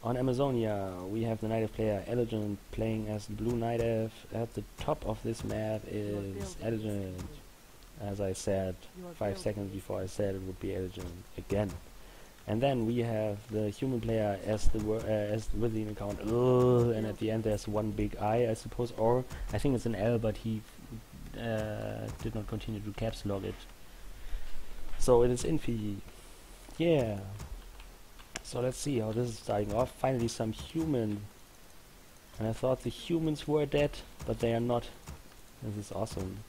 On Amazonia, we have the Night Elf player Elegant playing as the Blue Night Elf. At the top of this map is Elegant. As I said 5 seconds before, I said it would be Elegant again. And then we have the human player as the with the account, and at the end there's one big I suppose, or I think it's an L, but he did not continue to caps lock it. So it is Infi. Yeah. So let's see how this is starting off. Finally some human. And I thought the humans were dead, but they are not. This is awesome.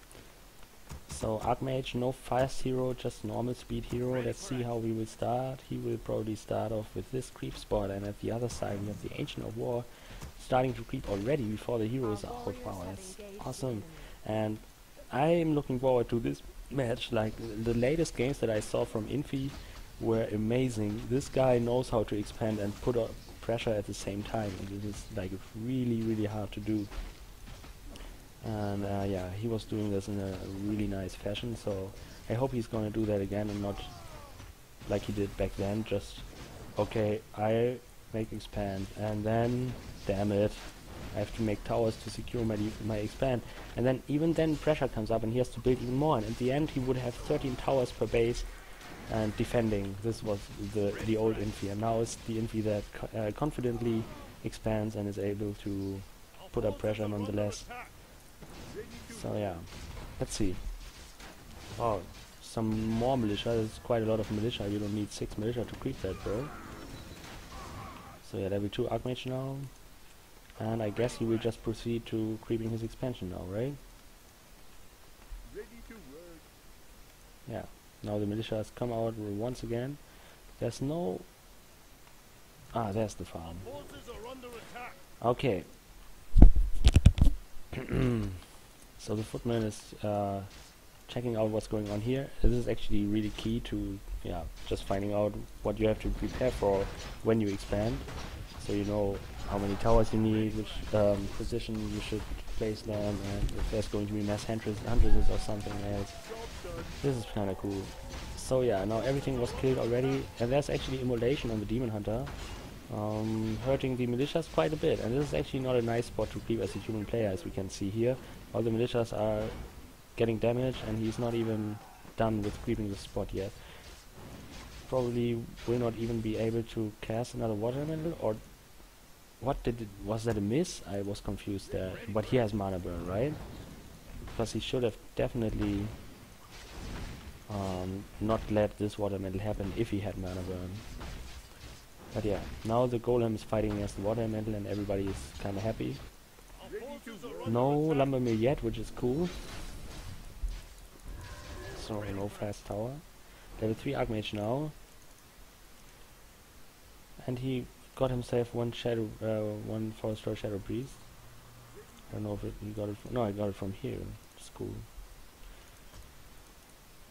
So Archmage, no fast hero, just normal speed hero. Let's see how we will start. He will probably start off with this creep spot, and at the other side we have the Ancient of War starting to creep already before the heroes are out. Wow, that's awesome. And I'm looking forward to this match. Like the latest games that I saw from Infi were amazing. This guy knows how to expand and put pressure at the same time, and this is like really hard to do. And yeah, he was doing this in a really nice fashion, so I hope he's gonna do that again and not like he did back then, just okay, I make expand and then damn it, I have to make towers to secure my expand, and then even then pressure comes up and he has to build even more, and at the end he would have 13 towers per base and defending. This was the old Infi, and now it's the Infi that confidently expands and is able to put up pressure nonetheless. So yeah, let's see. Oh, some more militia. There's quite a lot of militia. You don't need 6 militia to creep that, bro. So yeah, level 2 Archmage now. And I guess he will just proceed to creeping his expansion now, right? Yeah, now the militia has come out once again. There's no... Ah, there's the farm. Okay. So the footman is checking out what's going on here. This is actually really key to just finding out what you have to prepare for when you expand, so you know how many towers you need, which position you should place them, and if there's going to be mass hunters or something else. This is kinda cool. So yeah, now everything was killed already, and there's actually immolation on the Demon Hunter, hurting the militias quite a bit, and this is actually not a nice spot to creep as a human player, as we can see here. All the militias are getting damaged, and he's not even done with creeping the spot yet. Probably will not even be able to cast another water elemental, or what was that a miss? I was confused there. But he has mana burn, right? Because he should have definitely not let this water elemental happen if he had mana burn. But yeah, now the golem is fighting against the water elemental and everybody is kinda happy. No lumber mill yet, which is cool. So no fast tower. Level 3 Archmage now. And he got himself one Forest Troll Shadow Priest. I don't know if he got it from... No, I got it from here. It's cool.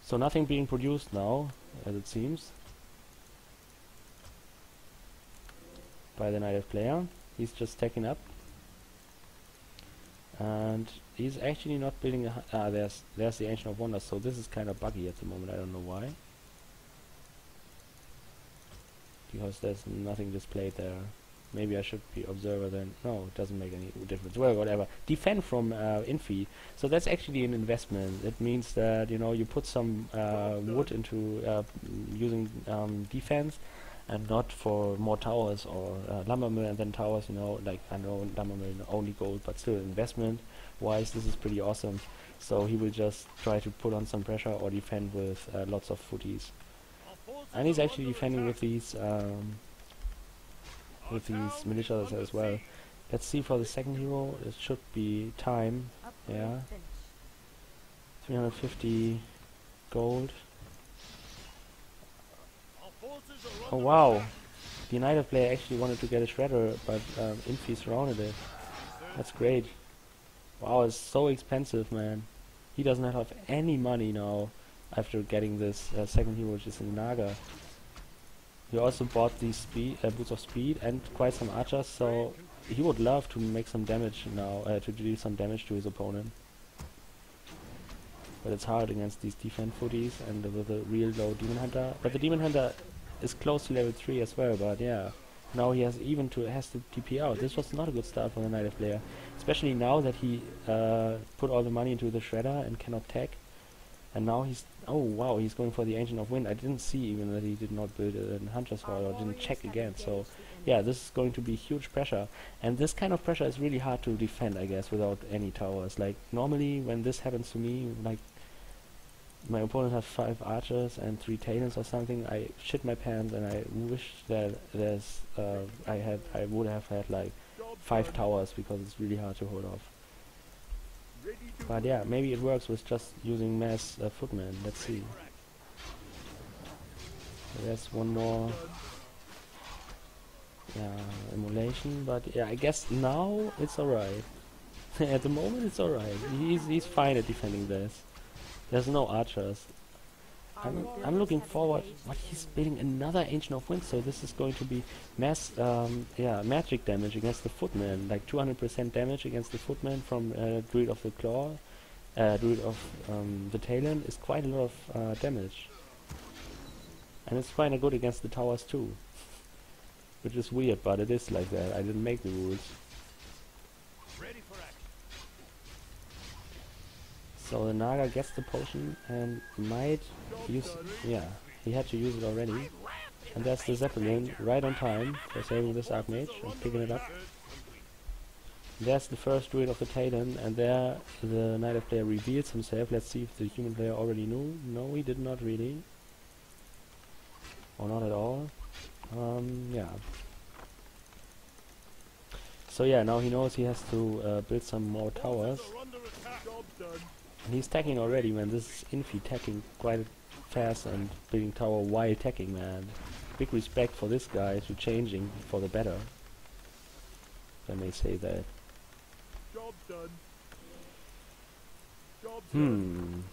So nothing being produced now, as it seems, by the Night Elf player. He's just stacking up, and he's actually not building a there's the Ancient of Wonders, so this is kind of buggy at the moment. I don't know why, because there's nothing displayed there. Maybe I should be observer then. No, it doesn't make any difference. Well, whatever. Defend from Infi. So that's actually an investment. It means that, you know, you put some wood into using defense, and not for more towers or lumber mill and then towers, you know, like I know lumber mill only gold, but still investment wise this is pretty awesome. So he will just try to put on some pressure or defend with lots of footies. And he's actually defending with these militias as well. Let's see for the second hero. It should be time. Yeah. 350 gold. Oh wow! The United player actually wanted to get a shredder, but Infi surrounded it. That's great. Wow, it's so expensive, man. He doesn't have any money now after getting this second hero, which is in Naga. He also bought these boots of speed and quite some archers, so he would love to make some damage now, to deal some damage to his opponent. But it's hard against these defense footies and with a real low Demon Hunter. But the Demon Hunter is close to level 3 as well, but yeah, Now he has to TP out. This was not a good start for the Knight player, especially now that he put all the money into the shredder and cannot tech. And now he's he's going for the Ancient of Wind. I didn't see even that he did not build a Hunter's Hall or didn't check again. So yeah, this is going to be huge pressure, and this kind of pressure is really hard to defend, I guess, without any towers. Like normally when this happens to me, like my opponent has 5 archers and 3 talons or something, I shit my pants and I wish that I would have had like 5 towers, because it's really hard to hold off. But yeah, maybe it works with just using mass footmen. Let's see. There's one more emulation, but yeah, I guess now it's alright. At the moment it's alright. He's fine at defending this. There's no archers. I'm looking forward. What, he's building another Ancient of Wind, so this is going to be mass magic damage against the footman, like 200% damage against the footman from Druid of the Claw. Druid of the Talon is quite a lot of damage, and it's quite good against the towers too, which is weird, but it is like that. I didn't make the rules. So the Naga gets the potion and might use... yeah, he had to use it already. And there's the Zeppelin, right on time, for saving this Archmage and picking it up. There's the first Druid of the Talon, and there the Knight player reveals himself. Let's see if the human player already knew. No, he did not really. Or not at all. Yeah. So yeah, now he knows he has to build some more towers. And he's tacking already, man. This is Infi tacking quite fast and building tower while tacking, man. Big respect for this guy to changing for the better, if I may say that. Job done.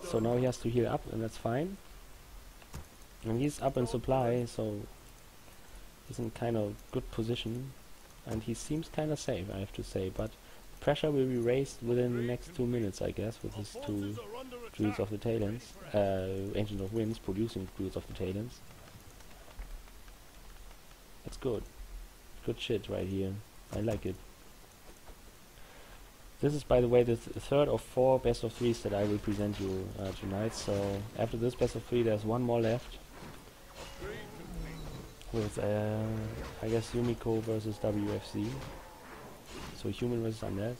So now he has to heal up, and that's fine. And he's up in supply, so he's in kind of good position. And he seems kind of safe, I have to say, but pressure will be raised within the next 2 minutes, I guess, with his 2 Druids of the Talons. Ancient of Winds producing Druids of the Talons. That's good. Good shit right here. I like it. This is, by the way, the third of 4 best of 3s that I will present you tonight. So after this best of 3, there's one more left. With, I guess, Yumiko versus WFC. So human versus undead.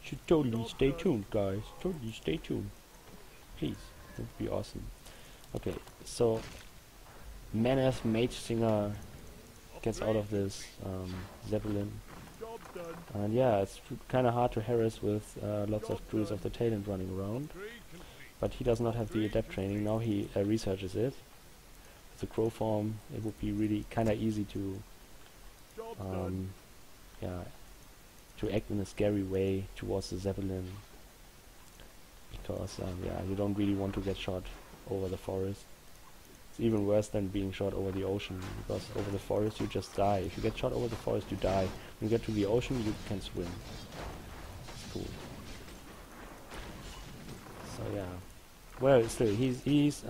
Should totally stay tuned, guys. Totally stay tuned. Please. That would be awesome. Okay, so Maneth Mage Singer gets out of this Zeppelin. And yeah, it's kind of hard to harass with lots of Druids of the Talon running around. But he does not have the adept training. Now he researches it. With the crow form, it would be really kind of easy to to act in a scary way towards the Zeppelin, because yeah, you don't really want to get shot over the forest. It's even worse than being shot over the ocean, because over the forest you just die. If you get shot over the forest, you die. When you get to the ocean, you can swim. It's cool. So yeah, well, still he's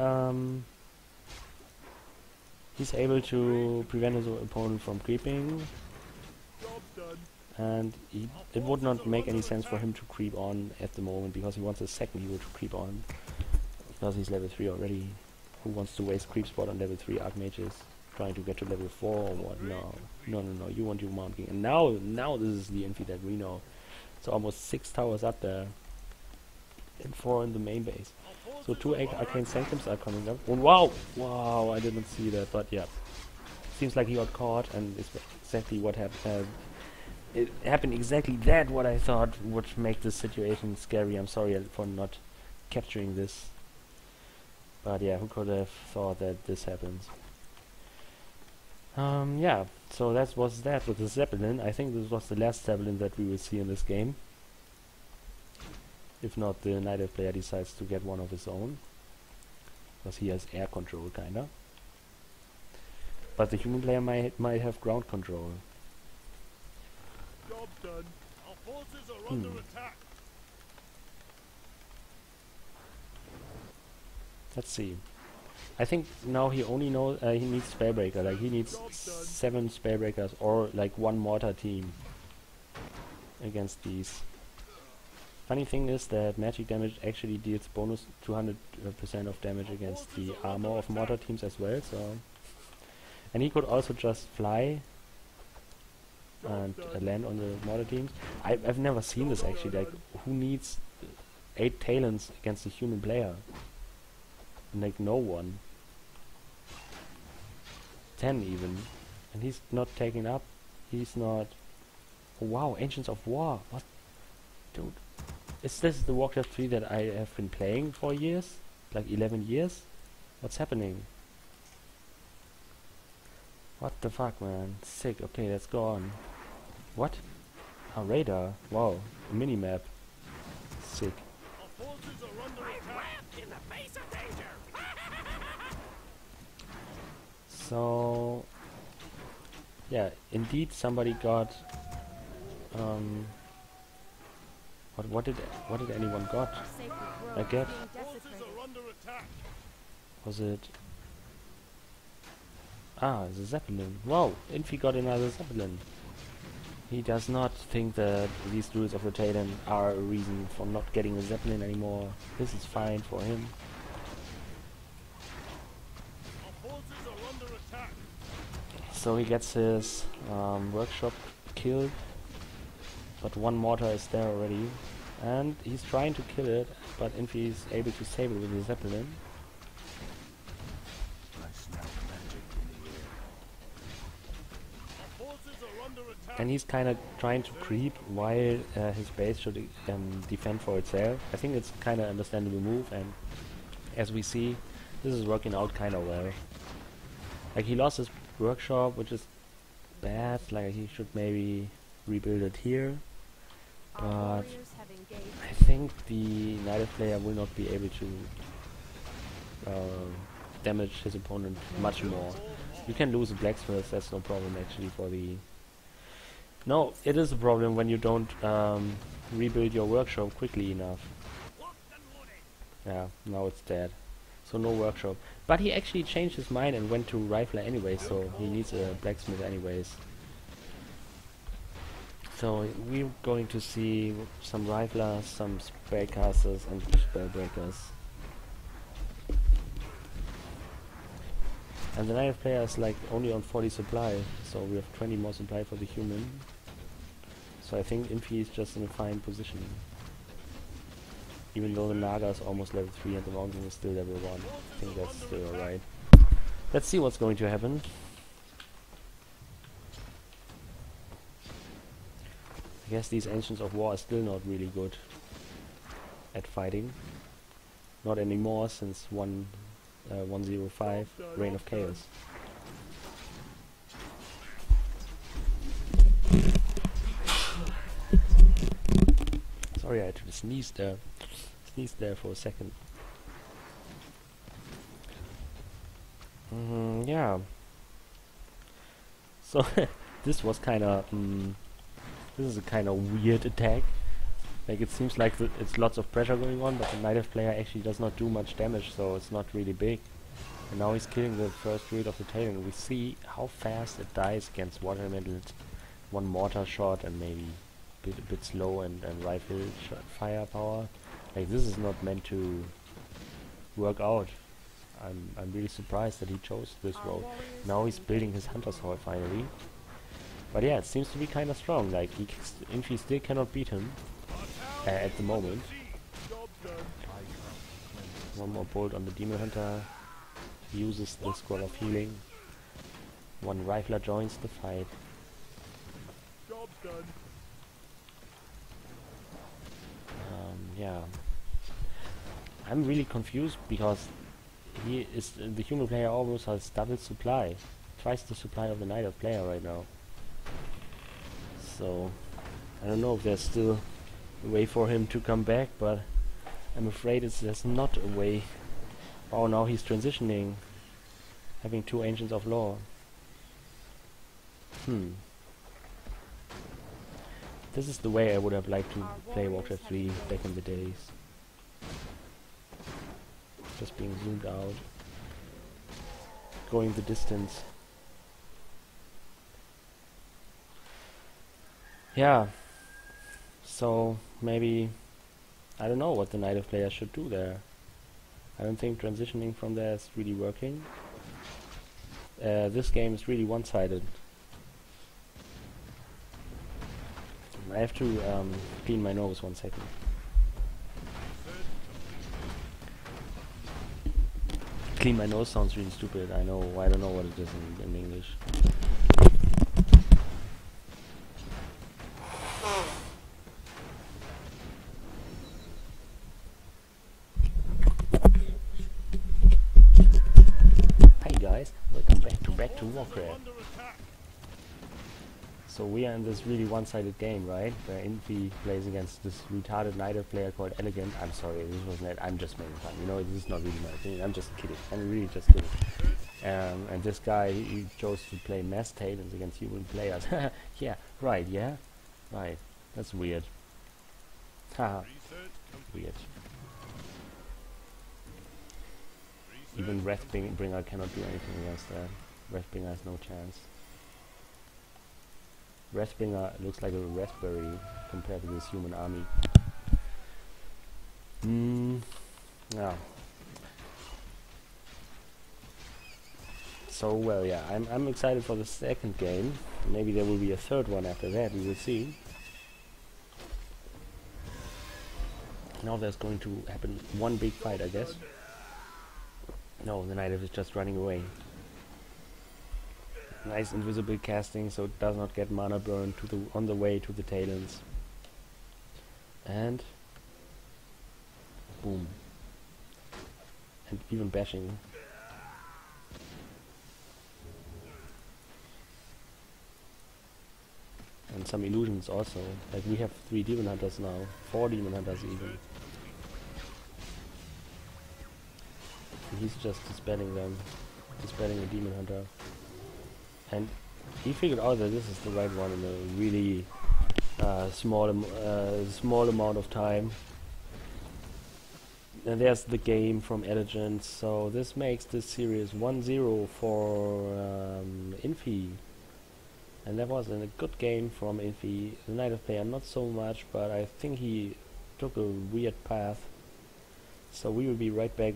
able to prevent his opponent from creeping. And it would not make any sense for him to creep on at the moment, because he wants a second hero to creep on, because he's level 3 already. Who wants to waste creep spot on level 3 archmages trying to get to level 4 or what? No, you want your Mount King. And now this is the Infi that we know. So almost 6 towers up there and 4 in the main base. So 2 arcane sanctums are coming up. Oh, wow, I didn't see that, but yeah, seems like he got caught, and it's exactly what happened. It happened exactly that what I thought would make this situation scary. I'm sorry for not capturing this. But yeah, who could have thought that this happens? Yeah, so that was that with the Zeppelin. I think this was the last Zeppelin that we will see in this game. If not, the Knight player decides to get one of his own, because he has air control, kinda. But the human player might have ground control. Job done. Our forces are under attack. Let's see. I think now he only knows he needs Spellbreaker. Like he needs 7 Spellbreakers or like 1 mortar team against these. Funny thing is that magic damage actually deals bonus 200% of damage against the armor of mortar teams as well. So, and he could also just fly and land on the mortar teams. I've never seen this actually. Like, who needs 8 talents against a human player? Like, no one. 10 even. And he's not taking up. He's not... Oh, wow, Ancients of War. What? Dude. Is this the Warcraft 3 that I have been playing for years? Like 11 years? What's happening? What the fuck, man? Sick. Okay, let's go on. What? A radar. Wow. A mini-map. Sick. Our forces are under attack. In the face of danger. So... yeah, indeed somebody got... What did anyone got? I get... Forces are under attack. Was it... Ah, the Zeppelin. Wow, Infi got another Zeppelin. He does not think that these Druids of the Talon are a reason for not getting a Zeppelin anymore. This is fine for him. Our forces are under attack. So he gets his workshop killed. But 1 mortar is there already. And he's trying to kill it, but Infi is able to save it with the Zeppelin. And he's kind of trying to creep while his base should defend for itself. I think it's kind of understandable move, and as we see, this is working out kind of well. Like, he lost his workshop, which is bad. Like, he should maybe rebuild it here. But I think the Knight player will not be able to damage his opponent much more. You can lose a blacksmith, that's no problem actually for the... No, it is a problem when you don't rebuild your workshop quickly enough. Yeah, now it's dead. So no workshop. But he actually changed his mind and went to Rifler anyway, so he needs a blacksmith anyways. So we're going to see some Riflers, some Spellcasters and Spellbreakers. And the Knight player is like only on 40 supply, so we have 20 more supply for the human. So I think Infi is just in a fine position. Even though the Naga is almost level 3 and the Mountain is still level 1. I think that's still alright. Let's see what's going to happen. I guess these Ancients of War are still not really good at fighting. Not anymore since 105 Reign of Chaos. Sorry, I had to sneeze there. Sneezed there for a second. Yeah. So this was kind of this is a kind of weird attack. Like, it seems like it's lots of pressure going on, but the Knight player actually does not do much damage, so it's not really big. And now he's killing the first Druid of the Talon. We see how fast it dies against water elementals. 1 mortar shot and maybe a bit slow and rifle firepower. Like, this is not meant to work out. I'm really surprised that he chose this road. Now he's building his Hunter's Hall finally. But yeah, it seems to be kind of strong. Like, Infi still cannot beat him at the moment. 1 more bolt on the Demon Hunter. He uses the Scroll of Healing. 1 Rifler joins the fight. Job done. Yeah. I'm really confused because the human player almost has double supply. Twice the supply of the Knight player right now. So I don't know if there's still a way for him to come back, but I'm afraid there's not a way. Oh, now he's transitioning, having 2 Ancients of Law. This is the way I would have liked to play Warcraft 3 back in the days. Just being zoomed out. going the distance. Yeah, so maybe I don't know what the native player should do there. I don't think transitioning from there is really working. This game is really one-sided. I have to clean my nose 1 second. Clean my nose sounds really stupid, I know. I don't know what it is in English. Hi guys, welcome back to Warcraft. So we are in this really one-sided game, right? Where Infi plays against this retarded native player called Elegant. I'm sorry, this was not. I'm just making fun. You know, this is not really my opinion. I'm just kidding. I'm really just kidding. And this guy, he chose to play mass talents against human players. Yeah, right. Yeah, right. That's weird. Haha, weird. Even Wrathbringer cannot do anything against that. Wrathbringer has no chance. Wrathbringer looks like a raspberry compared to this human army. Yeah. So well, yeah, I'm excited for the second game. Maybe there will be a third one after that. We will see. Now there's going to happen one big fight, I guess. No, the native is just running away. Nice invisible casting, so it does not get mana burn on the way to the talents. And boom. And even bashing. And some illusions also. Like we have 3 demon hunters now, 4 demon hunters even. And he's just dispelling them. Dispelling a demon hunter. And he figured out that this is the right one in a really small amount of time. And there's the game from Elegant, so this makes this series 1-0 for Infi. And that was a good game from Infi. The native player not so much, but I think he took a weird path. So we will be right back.